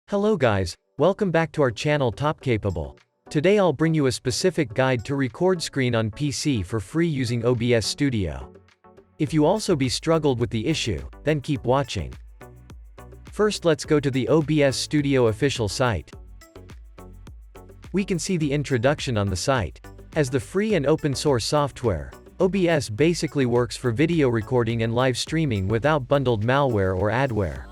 Hello guys, welcome back to our channel Top Capable. Today I'll bring you a specific guide to record screen on PC for free using OBS Studio. If you also be struggled with the issue, then keep watching. First let's go to the OBS Studio official site. We can see the introduction on the site. As the free and open source software, OBS basically works for video recording and live streaming without bundled malware or adware.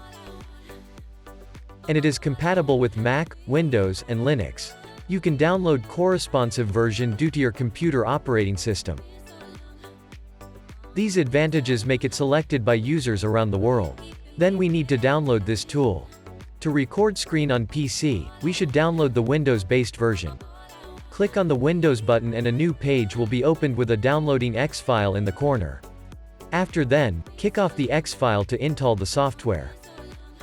And it is compatible with Mac, Windows, and Linux. You can download corresponsive version due to your computer operating system. These advantages make it selected by users around the world. Then we need to download this tool. To record screen on PC, we should download the Windows-based version. Click on the Windows button and a new page will be opened with a downloading X file in the corner. After then, kick off the X file to install the software.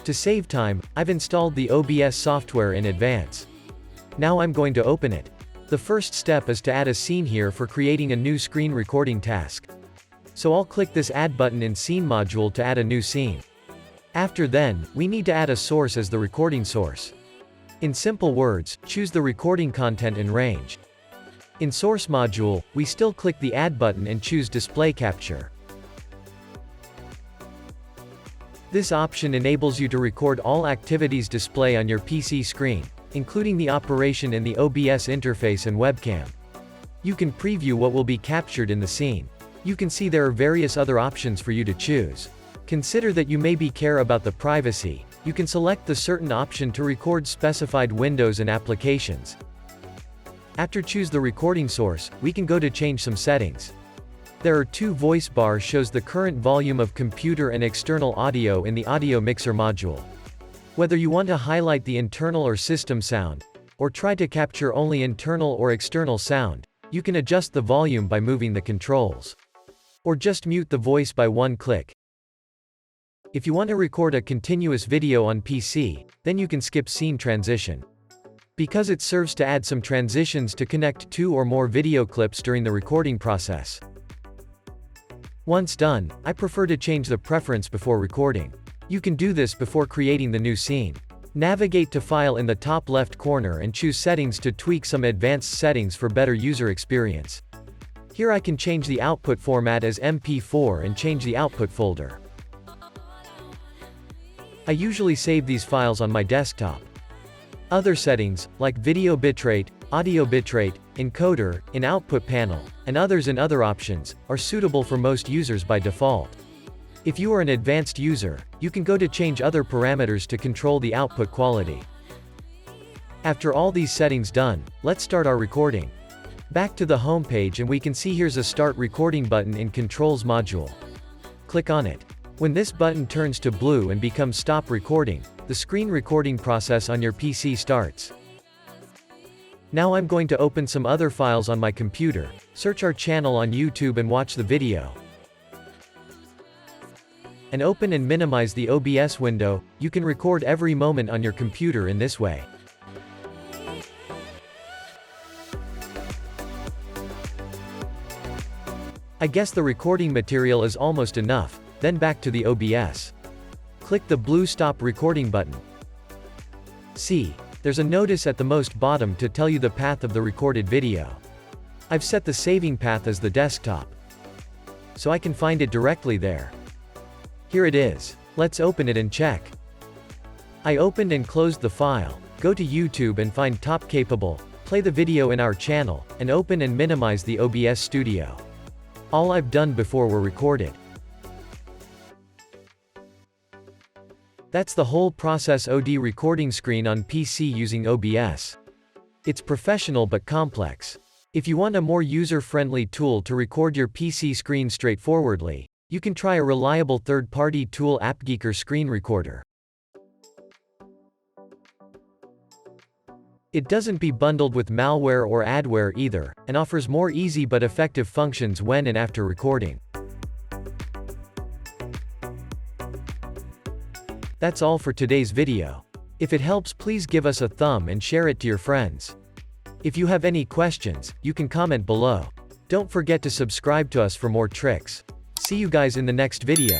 To save time, I've installed the OBS software in advance. Now I'm going to open it. The first step is to add a scene here for creating a new screen recording task. So I'll click this Add button in Scene module to add a new scene. After then, we need to add a source as the recording source. In simple words, choose the recording content and range. In Source module, we still click the Add button and choose Display Capture. This option enables you to record all activities display on your PC screen, including the operation in the OBS interface and webcam. You can preview what will be captured in the scene. You can see there are various other options for you to choose. Consider that you maybe care about the privacy. You can select the certain option to record specified windows and applications. After choose the recording source, we can go to change some settings. There are two voice bars shows the current volume of computer and external audio in the audio mixer module. Whether you want to highlight the internal or system sound, or try to capture only internal or external sound, you can adjust the volume by moving the controls. Or just mute the voice by one click. If you want to record a continuous video on PC, then you can skip scene transition. Because it serves to add some transitions to connect two or more video clips during the recording process. Once done, I prefer to change the preference before recording. You can do this before creating the new scene. Navigate to File in the top left corner and choose Settings to tweak some advanced settings for better user experience. Here I can change the output format as MP4 and change the output folder. I usually save these files on my desktop. Other settings, like video bitrate, audio bitrate, encoder, in output panel, and others in other options, are suitable for most users by default. If you are an advanced user, you can go to change other parameters to control the output quality. After all these settings done, let's start our recording. Back to the home page and we can see here's a Start Recording button in Controls module. Click on it. When this button turns to blue and becomes Stop Recording, the screen recording process on your PC starts. Now I'm going to open some other files on my computer, search our channel on YouTube and watch the video. And open and minimize the OBS window. You can record every moment on your computer in this way. I guess the recording material is almost enough, then back to the OBS. Click the blue Stop Recording button. See, there's a notice at the most bottom to tell you the path of the recorded video. I've set the saving path as the desktop, so I can find it directly there. Here it is. Let's open it and check. I opened and closed the file. Go to YouTube and find Top Capable, play the video in our channel, and open and minimize the OBS Studio. All I've done before were recorded. That's the whole process OD recording screen on PC using OBS. It's professional but complex. If you want a more user-friendly tool to record your PC screen straightforwardly, you can try a reliable third-party tool Appgeeker Screen Recorder. It doesn't be bundled with malware or adware either, and offers more easy but effective functions when and after recording. That's all for today's video. If it helps, please give us a thumb and share it to your friends. If you have any questions, you can comment below. Don't forget to subscribe to us for more tricks. See you guys in the next video.